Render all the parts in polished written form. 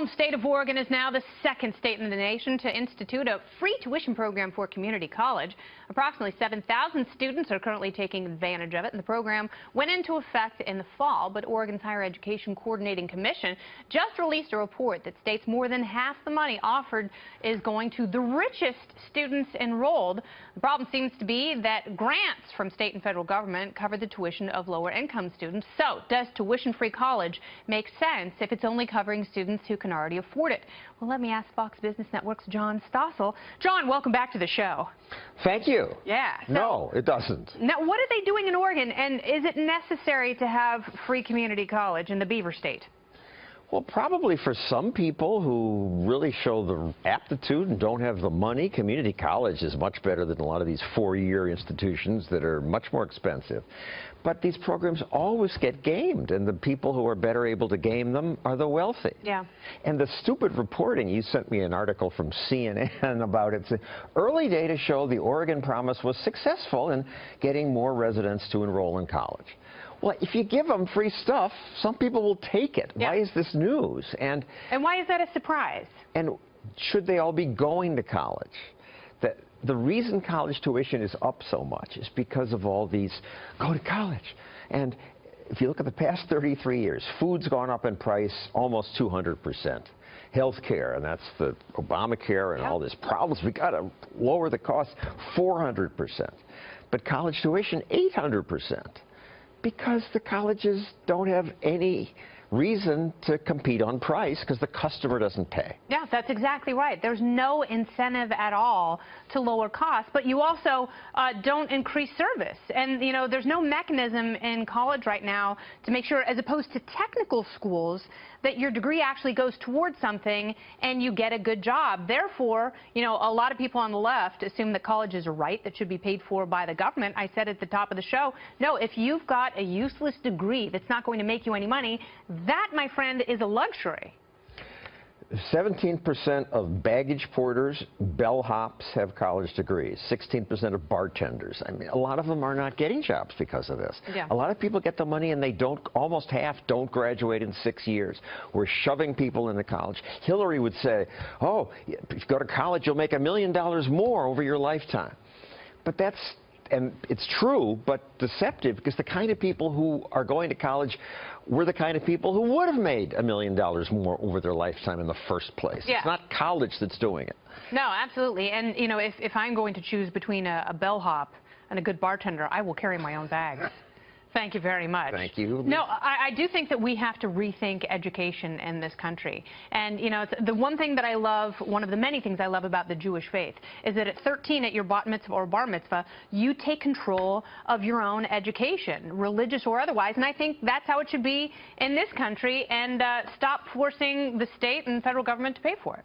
home state of Oregon is now the second state in the nation to institute a free tuition program for community college. Approximately 7,000 students are currently taking advantage of it, and the program went into effect in the fall. But Oregon's Higher Education Coordinating Commission just released a report that states more than half the money offered is going to the richest students enrolled. The problem seems to be that grants from state and federal government cover the tuition of lower income students. So does tuition-free college make sense if it's only covering students who can already afford it? Well, let me ask Fox Business Network's John Stossel. John, welcome back to the show. Thank you. Yeah. So, no, it doesn't. Now, what are they doing in Oregon, and is it necessary to have free community college in the Beaver State? Well, probably for some people who really show the aptitude and don't have the money, community college is much better than a lot of these four-year institutions that are much more expensive. But these programs always get gamed, and the people who are better able to game them are the wealthy. Yeah. And the stupid reporting, you sent me an article from CNN about it. Early data show the Oregon promise was successful in getting more residents to enroll in college. Well, if you give them free stuff, some people will take it. Yeah. Why is this news? And why is that a surprise? And should they all be going to college? The reason college tuition is up so much is because of all these go to college. And if you look at the past 33 years, food's gone up in price almost 200%. Health care, and that's the Obamacare and all these problems, we got to lower the cost 400%. But college tuition, 800%. Because the colleges don't have any reason to compete on price because the customer doesn't pay. Yeah, that's exactly right. There's no incentive at all to lower costs, but you also don't increase service. And, you know, there's no mechanism in college right now to make sure, as opposed to technical schools, that your degree actually goes towards something and you get a good job. Therefore, you know, a lot of people on the left assume that college is a right that should be paid for by the government. I said at the top of the show, no, if you've got a useless degree that's not going to make you any money, that, my friend, is a luxury. 17% of baggage porters, bellhops have college degrees. 16% of bartenders. I mean, a lot of them are not getting jobs because of this. Yeah. A lot of people get the money and they don't, almost half don't graduate in 6 years. We're shoving people into college. Hillary would say, oh, if you go to college, you'll make $1 million more over your lifetime. But that's, and it's true, but deceptive, because the kind of people who are going to college were the kind of people who would have made $1 million more over their lifetime in the first place. Yeah. It's not college that's doing it. No, absolutely. And, you know, if I'm going to choose between a bellhop and a good bartender, I will carry my own bag. Thank you very much. Thank you. No, I do think that we have to rethink education in this country. And, you know, it's the one thing that I love, one of the many things I love about the Jewish faith, is that at 13, at your bat mitzvah or bar mitzvah, you take control of your own education, religious or otherwise. And I think that's how it should be in this country, and stop forcing the state and federal government to pay for it.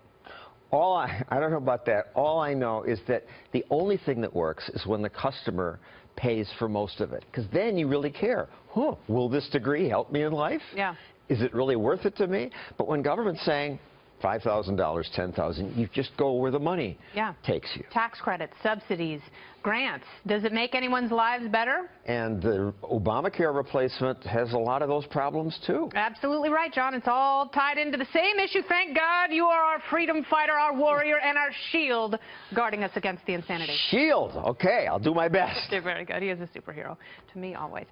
I don't know about that. All I know is that the only thing that works is when the customer pays for most of it, because then you really care. Huh, will this degree help me in life? Yeah. Is it really worth it to me? But when government's saying $5,000, $10,000, you just go where the money takes you. Tax credits, subsidies, grants. Does it make anyone's lives better? And the Obamacare replacement has a lot of those problems, too. Absolutely right, John. It's all tied into the same issue. Thank God you are our freedom fighter, our warrior, and our shield guarding us against the insanity. Shield. Okay, I'll do my best. Very good. He is a superhero to me always.